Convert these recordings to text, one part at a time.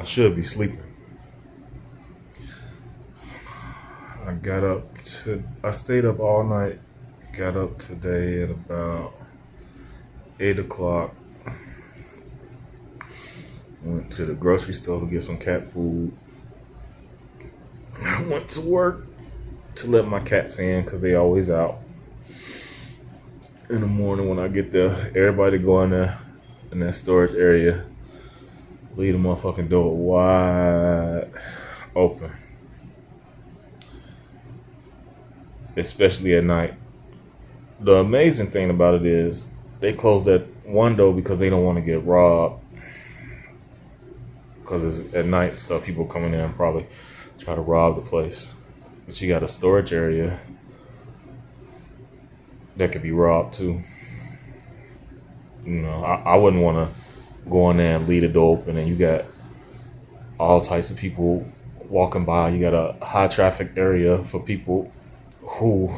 I should be sleeping. I stayed up all night. Got up today at about 8 o'clock. Went to the grocery store to get some cat food. I went to work to let my cats in because they always out. In the morning when I get there, everybody go in there in that storage area. Leave the motherfucking door wide open. Especially at night. The amazing thing about it is they close that one door because they don't want to get robbed. Because it's at night stuff, people coming in and probably try to rob the place. But you got a storage area that could be robbed too. I wouldn't want to go in there and leave the door open and you got all types of people walking by. You got a high traffic area for people who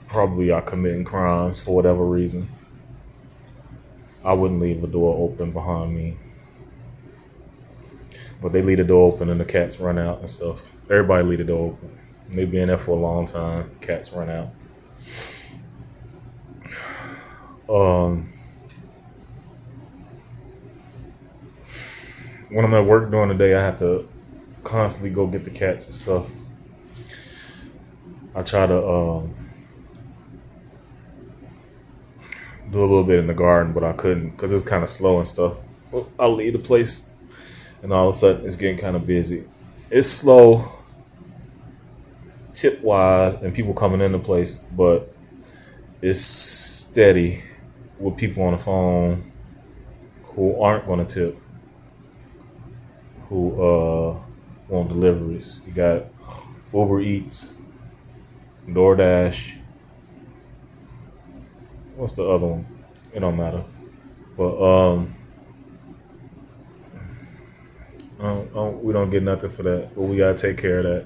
probably are committing crimes for whatever reason. I wouldn't leave the door open behind me. But they leave the door open and the cats run out and stuff. Everybody leave the door open. They've been there for a long time. Cats run out. When I'm at work during the day, I have to constantly go get the cats and stuff. I try to do a little bit in the garden, but I couldn't because it's kind of slow and stuff. I'll leave the place, and all of a sudden it's getting kind of busy. It's slow, tip wise, and people coming in the place, but it's steady with people on the phone who aren't going to tip, who want deliveries. You got Uber Eats, DoorDash. What's the other one? It don't matter. But we don't get nothing for that. But we gotta take care of that.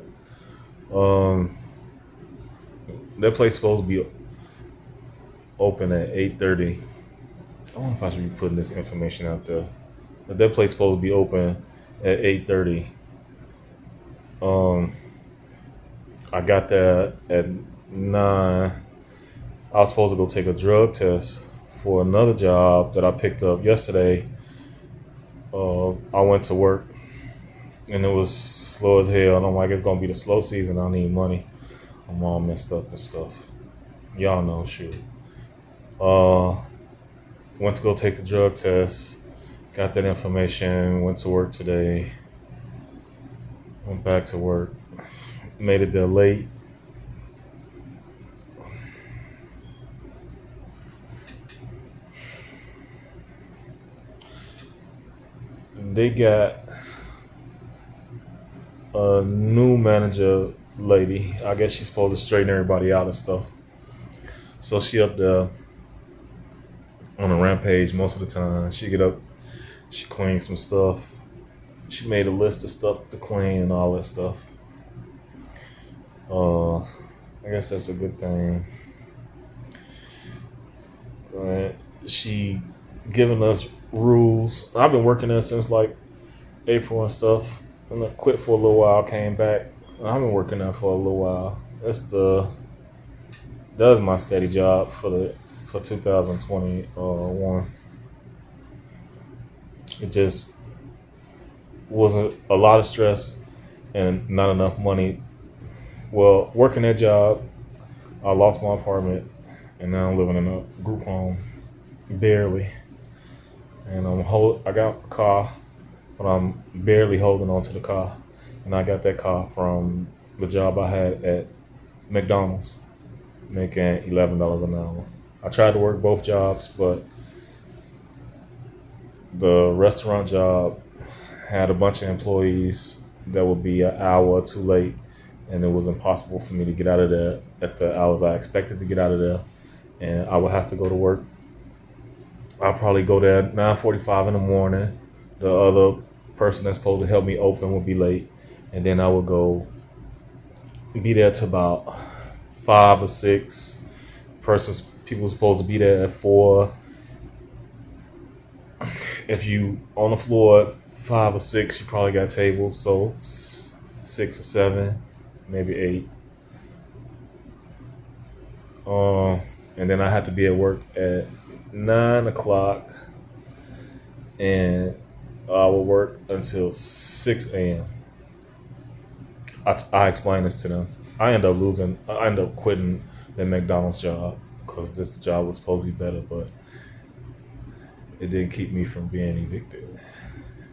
That place supposed to be open at 8:30. I wonder if I should be putting this information out there. But that place supposed to be open at 8:30. I got there at 9. I was supposed to go take a drug test for another job that I picked up yesterday. I went to work and it was slow as hell. And I'm like, it's gonna be the slow season. I need money. I'm all messed up and stuff. Y'all know shit. Went to go take the drug test. Got that information. Went to work today. Went back to work. Made it there late. They got a new manager lady. I guess she's supposed to straighten everybody out and stuff. So she up there on a rampage most of the time. She get up, she cleans some stuff. She made a list of stuff to clean and all that stuff. I guess that's a good thing. Right. She giving us rules. I've been working there since like April and stuff. And I quit for a little while, came back. I've been working there for a little while. That was my steady job for 2021. It just wasn't a lot of stress and not enough money. Well, working that job, I lost my apartment and now I'm living in a group home, barely. And I got a car, but I'm barely holding on to the car. And I got that car from the job I had at McDonald's, making $11 an hour. I tried to work both jobs, but the restaurant job had a bunch of employees that would be an hour or two late, and it was impossible for me to get out of there at the hours I expected to get out of there, and I would have to go to work. I'll probably go there at 9:45 in the morning. The other person that's supposed to help me open would be late, and then I would go be there till about 5 or 6. People supposed to be there at 4. If you on the floor at 5 or 6. She probably got tables, so 6 or 7, maybe 8. Um, and then I had to be at work at 9 o'clock, and I would work until 6 a.m. I explained this to them. I ended up quitting the McDonald's job because this job was supposed to be better, but it didn't keep me from being evicted,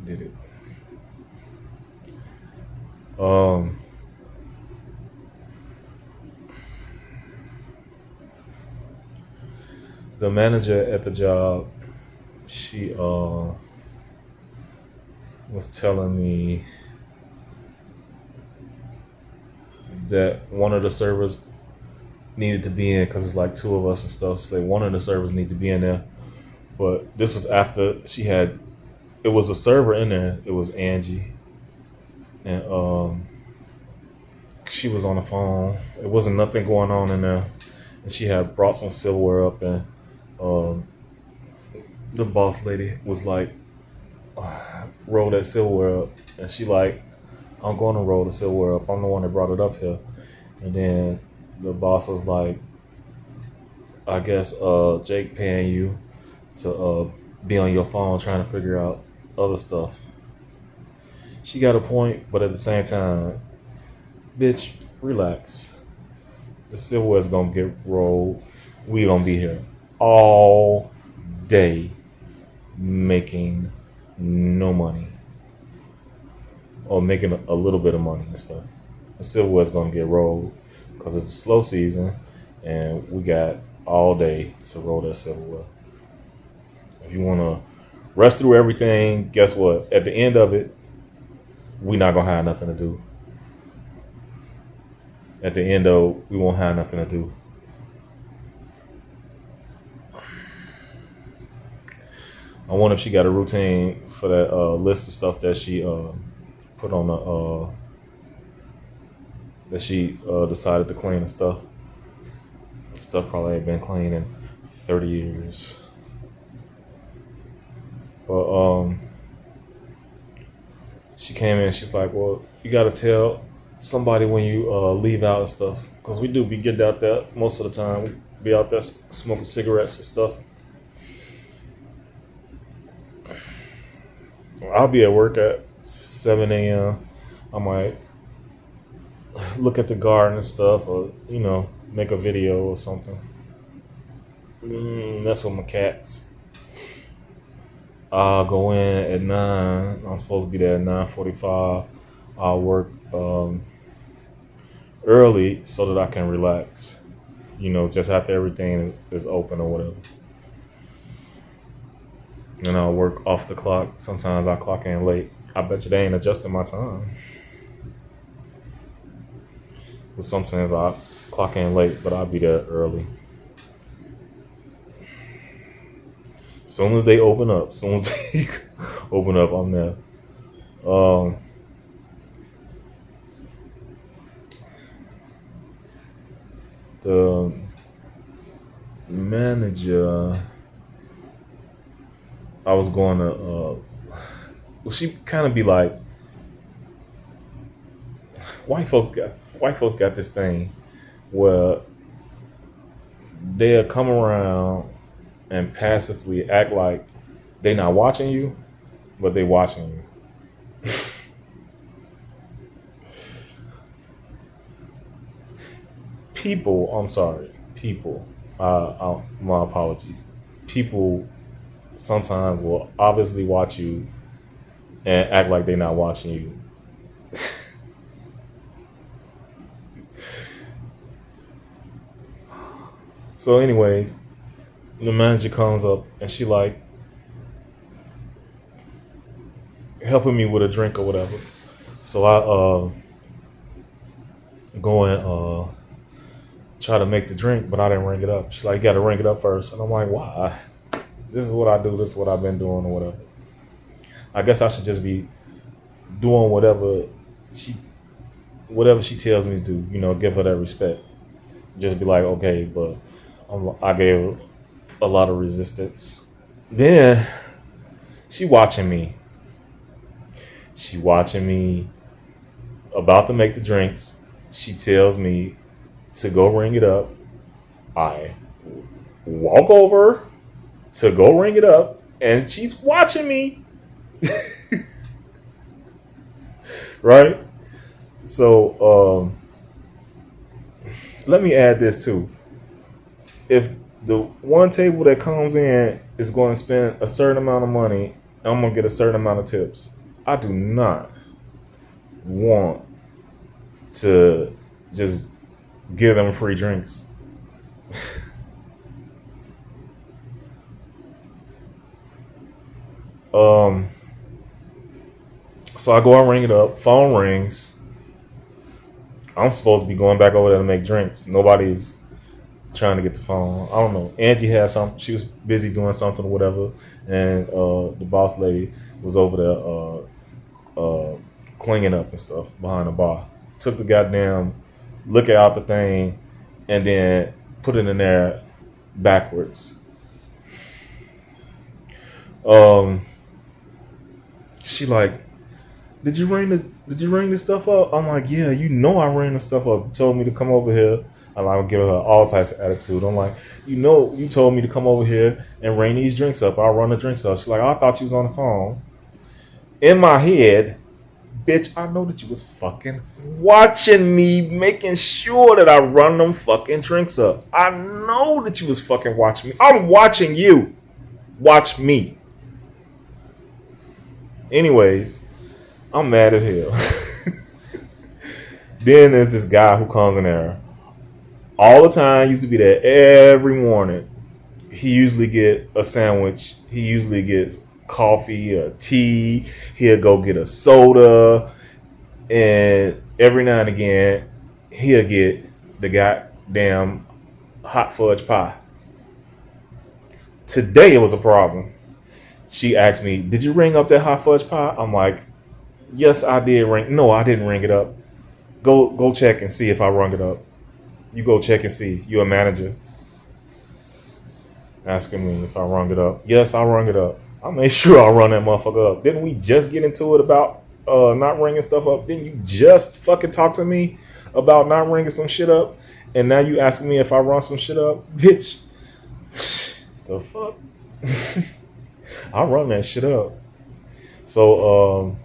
did it? Um, the manager at the job, she was telling me that one of the servers needed to be in because it's like two of us and stuff. So like one of the servers need to be in there. But this was after it was a server in there. It was Angie, and she was on the phone. It wasn't nothing going on in there, and she had brought some silverware up, and um, the boss lady was like, roll that silverware up, and she like, I'm going to roll the silverware up. I'm the one that brought it up here. And then the boss was like, I guess Jake paying you to be on your phone trying to figure out other stuff. She got a point, but at the same time, bitch, relax. The silverware's gonna get rolled. We gonna be here all day making no money, or making a little bit of money and stuff. The silverware's gonna get rolled because it's the slow season, and we got all day to roll that silverware. If you want to rush through everything, guess what? At the end of it, we not gonna have nothing to do. At the end of, we won't have nothing to do. I wonder if she got a routine for that list of stuff that she put on the that she decided to clean and stuff. Stuff probably ain't been clean in 30 years. But she came in. She's like, "Well, you got to tell somebody when you leave out and stuff, because we do be getting out there most of the time. We be out there smoking cigarettes and stuff. I'll be at work at 7 a.m. I might look at the garden and stuff, or make a video or something. That's with my cats. I'll go in at 9. I'm supposed to be there at 9:45. I'll work early so that I can relax. Just after everything is open or whatever. And I'll work off the clock. Sometimes I clock in late. I bet you they ain't adjusting my time. But sometimes I clock in late, but I'll be there early. Soon as they open up, I'm there. The manager, I was going to, she kind of be like, white folks got this thing where they'll come around and passively act like they not watching you, but they watching you. People, my apologies. People sometimes will obviously watch you and act like they're not watching you. So anyways, the manager comes up and she like helping me with a drink or whatever. So I go and try to make the drink, but I didn't ring it up. She's like, you gotta ring it up first. And I'm like, why? This is what I do, this is what I've been doing or whatever. I guess I should just be doing whatever she tells me to do, give her that respect. Just be like, okay, but I gave her a lot of resistance. Then she watching me. She watching me about to make the drinks. She tells me to go ring it up. I walk over to go ring it up, and she's watching me. Right? So let me add this too. If the one table that comes in is going to spend a certain amount of money, I'm going to get a certain amount of tips. I do not want to just give them free drinks. So I go and ring it up. Phone rings. I'm supposed to be going back over there to make drinks. Nobody's trying to get the phone. I don't know. Angie had some. She was busy doing something or whatever, and the boss lady was over there cleaning up and stuff behind the bar. Took the goddamn liquor out the thing, and then put it in there backwards. She like, did you ring this stuff up? I'm like, yeah, you know I ran the stuff up. You told me to come over here. And I would give her all types of attitude. I'm like, you told me to come over here and ring these drinks up. I'll run the drinks up. She's like, oh, I thought you was on the phone. In my head, bitch, I know that you was fucking watching me, making sure that I run them fucking drinks up. I know that you was fucking watching me. I'm watching you. Watch me. Anyways, I'm mad as hell. Then there's this guy who comes in there all the time. Used to be there every morning. He usually get a sandwich. He usually gets coffee or tea. He'll go get a soda, and every now and again he'll get the goddamn hot fudge pie. Today it was a problem. She asked me, "Did you ring up that hot fudge pie?" I'm like, "Yes, I did ring." No, I didn't ring it up. Go check and see if I rung it up. You go check and see. You're a manager. Asking me if I rung it up. Yes, I rung it up. I made sure I run that motherfucker up. Didn't we just get into it about not ringing stuff up? Didn't you just fucking talk to me about not ringing some shit up? And now you asking me if I run some shit up? Bitch. The fuck? I run that shit up. So,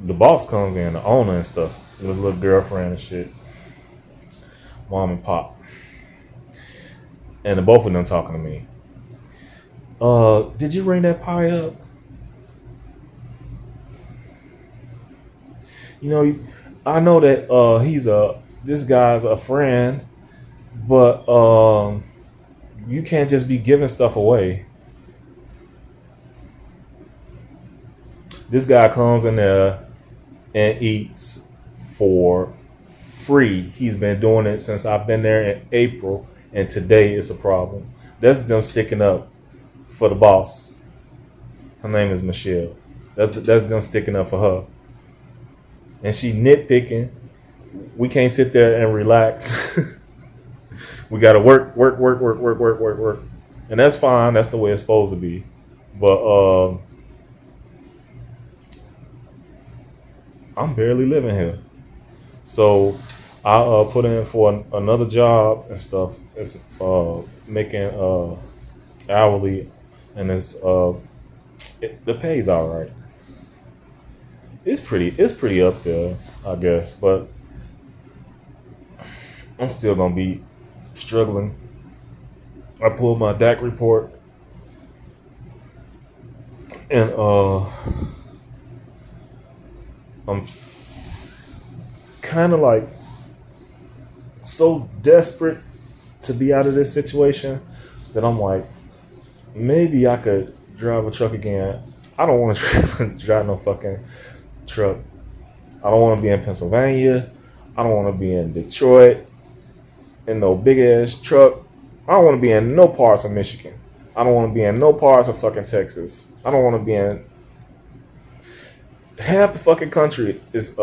the boss comes in, the owner and stuff, with his little girlfriend and shit, mom and pop, and the both of them talking to me. Did you ring that pie up? You know, I know that this guy's a friend, but you can't just be giving stuff away. This guy comes in there and eats for free. He's been doing it since I've been there in April, and today it's a problem. That's them sticking up for the boss. Her name is Michelle. That's them sticking up for her. And she nitpicking. We can't sit there and relax. We got to work. And that's fine. That's the way it's supposed to be. But I'm barely living here. So I put in for another job and stuff. It's making hourly, and the pay's all right. It's pretty up there, I guess, but I'm still gonna be struggling. I pulled my DAC report, and I'm kind of like so desperate to be out of this situation that I'm like, maybe I could drive a truck again. I don't want to drive no fucking truck. I don't want to be in Pennsylvania. I don't want to be in Detroit in no big ass truck. I don't want to be in no parts of Michigan. I don't want to be in no parts of fucking Texas. I don't want to be in half the fucking country is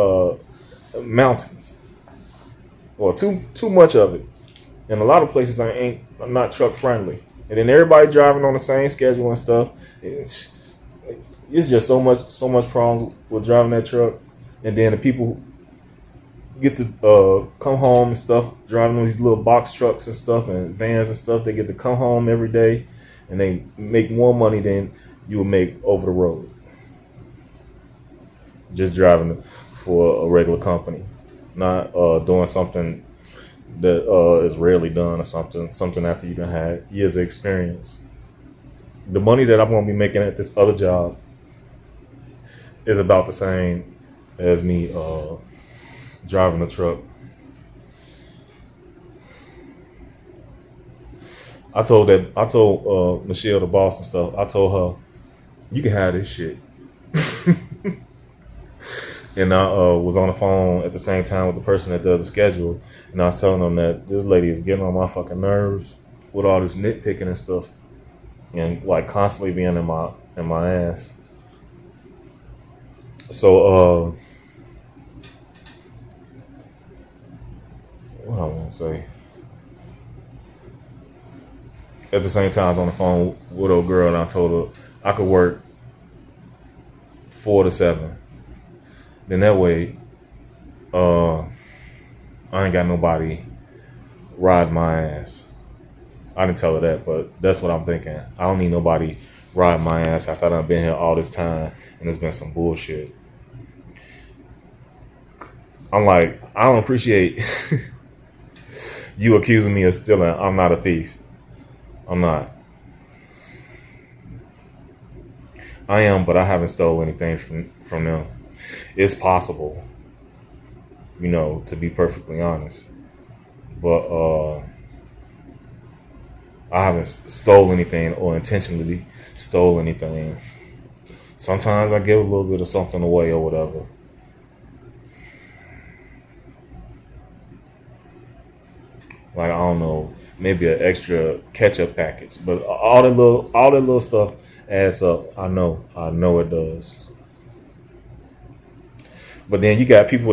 mountains, or too much of it, and a lot of places I'm not truck friendly. and then everybody driving on the same schedule and stuff. It's just so much problems with driving that truck, and then the people get to come home and stuff, driving these little box trucks and stuff and vans and stuff. They get to come home every day, and they make more money than you would make over the road just driving for a regular company, not doing something that is rarely done or something after you done had years of experience. The money that I'm going to be making at this other job is about the same as me driving a truck. I told Michelle, the boss and stuff, I told her, you can have this shit. And I was on the phone at the same time with the person that does the schedule, and I was telling them that this lady is getting on my fucking nerves with all this nitpicking and stuff, and like constantly being in my ass. So what I want to say. At the same time, I was on the phone with old girl, and I told her I could work 4 to 7. Then that way, I ain't got nobody ride my ass. I didn't tell her that, but that's what I'm thinking. I don't need nobody ride my ass after I've been here all this time and there's been some bullshit. I'm like, I don't appreciate you accusing me of stealing. I'm not a thief. I'm not. I am, but I haven't stole anything from them. It's possible, to be perfectly honest. But I haven't stole anything or intentionally stole anything. Sometimes I give a little bit of something away or whatever. Like, I don't know, maybe an extra ketchup package. But all that little stuff adds up. I know it does. But then you got people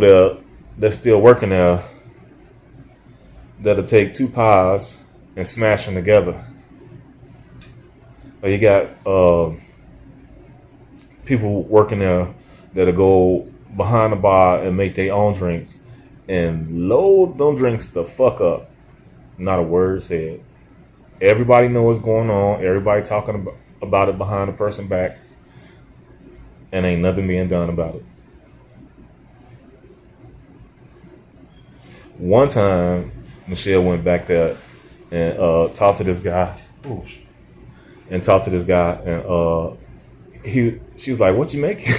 that's still working there that'll take 2 pies and smash them together. Or you got people working there that'll go behind the bar and make their own drinks and load them drinks the fuck up. Not a word said. Everybody know what's going on. Everybody talking about it behind the person back, and ain't nothing being done about it. One time, Michelle went back there and talked to this guy. Oof. And talked to this guy, and she was like, "What you making?"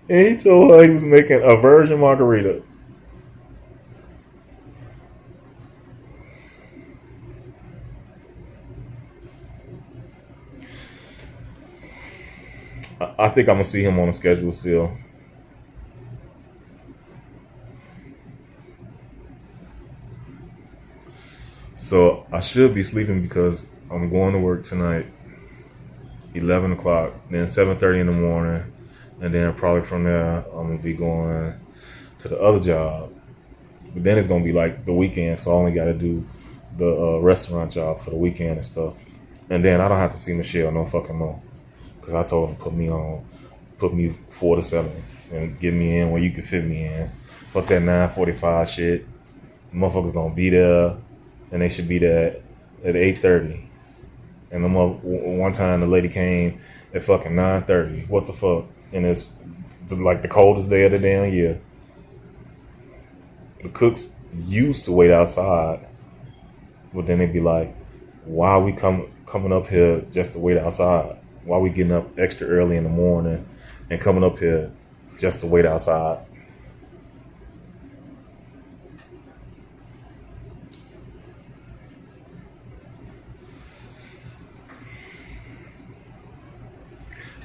And he told her he was making a virgin margarita. I think I'm gonna see him on the schedule still. So I should be sleeping because I'm going to work tonight, 11 o'clock, then 7:30 in the morning, and then probably from there I'm gonna be going to the other job. But then it's gonna be like the weekend, so I only got to do the restaurant job for the weekend and stuff. And then I don't have to see Michelle no fucking more, because I told him put me 4 to 7, and get me in where you can fit me in. Fuck that 9:45 shit. Motherfuckers gonna be there, and they should be there at 8:30. And one time the lady came at fucking 9:30. What the fuck? And it's like the coldest day of the damn year. The cooks used to wait outside, but then they'd be like, "Why are we coming up here just to wait outside? Why are we getting up extra early in the morning and coming up here just to wait outside?"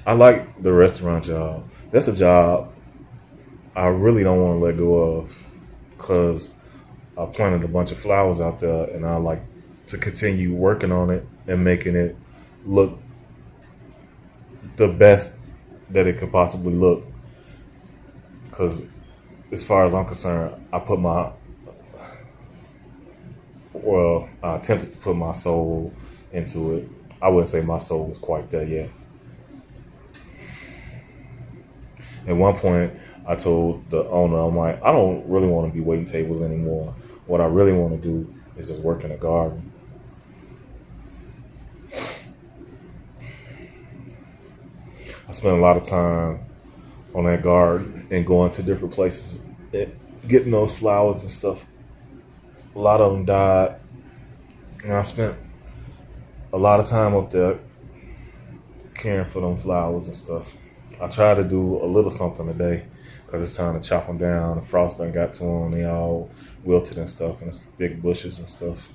I like the restaurant job. That's a job I really don't want to let go of, because I planted a bunch of flowers out there, and I like to continue working on it and making it look the best that it could possibly look. Because as far as I'm concerned, I put my well, I attempted to put my soul into it. I wouldn't say my soul was quite there yet. At one point, I told the owner, I'm like, I don't really want to be waiting tables anymore. What I really want to do is just work in the garden. I spent a lot of time on that garden and going to different places, getting those flowers and stuff. A lot of them died, and I spent a lot of time up there caring for them flowers and stuff. I try to do a little something today because it's time to chop them down. The frost done got to them. They all wilted and stuff, and it's big bushes and stuff.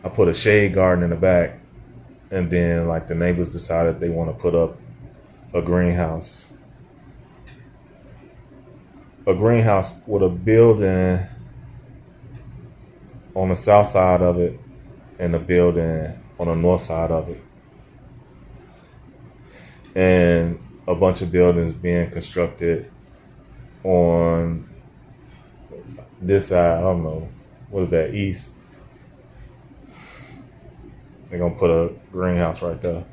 I put a shade garden in the back, and then like the neighbors decided they want to put up a greenhouse. A greenhouse with a building on the south side of it and a building on the north side of it. And a bunch of buildings being constructed on this side. I don't know. What is that? East. They're going to put a greenhouse right there.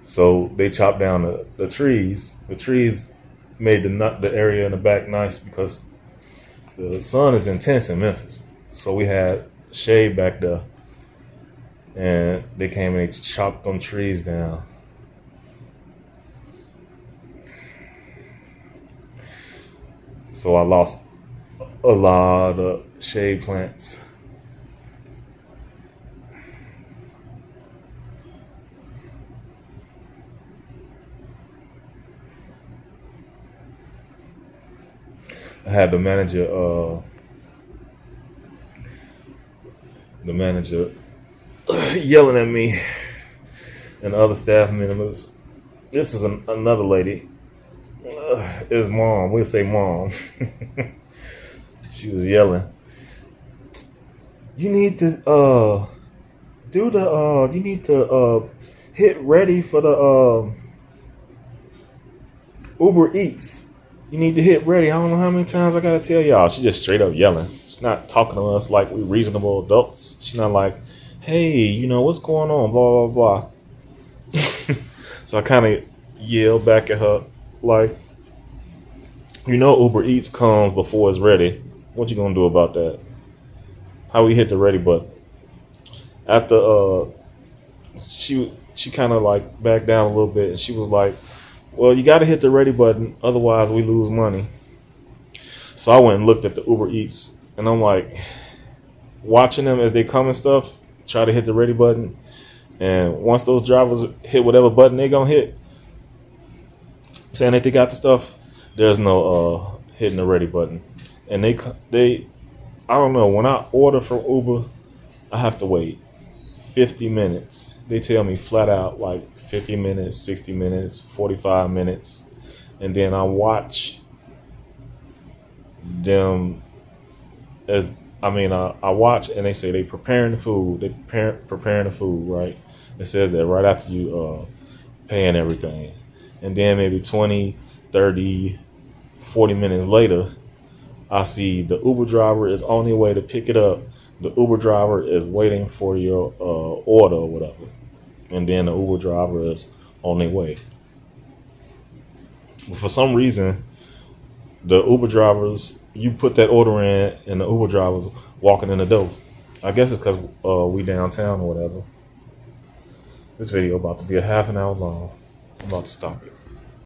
So they chopped down the trees. The trees made the area in the back nice because the sun is intense in Memphis. So we had shade back there. And they came and they chopped them trees down. So I lost a lot of shade plants. I had the manager yelling at me and other staff members. This is another lady. His mom. We'll say mom. She was yelling. You need to you need to hit ready for the Uber Eats. You need to hit ready. I don't know how many times I gotta tell y'all. She just straight up yelling. She's not talking to us like we reasonable adults. She's not like, hey, what's going on? Blah, blah, blah. So I kind of yelled back at her like, Uber Eats comes before it's ready. What you gonna do about that? How we hit the ready button? After she kind of like backed down a little bit, and she was like, well, you got to hit the ready button, otherwise we lose money. So I went and looked at the Uber Eats, and I'm like, watching them as they come and stuff, try to hit the ready button, and once those drivers hit whatever button they gonna hit, saying that they got the stuff, there's no hitting the ready button. And they I don't know, when I order from Uber, I have to wait 50 minutes. They tell me flat out like 50 minutes, 60 minutes, 45 minutes. And then I watch them I watch and they say they preparing the food. They preparing the food, right? It says that right after you pay and everything. And then maybe 20, 30, 40 minutes later, I see the Uber driver is on their way to pick it up. The Uber driver is waiting for your order or whatever. And then the Uber driver is on their way. For some reason, the Uber drivers, you put that order in and the Uber driver's walking in the door. I guess it's because we downtown or whatever. This video about to be a half an hour long. I'm about to stop it.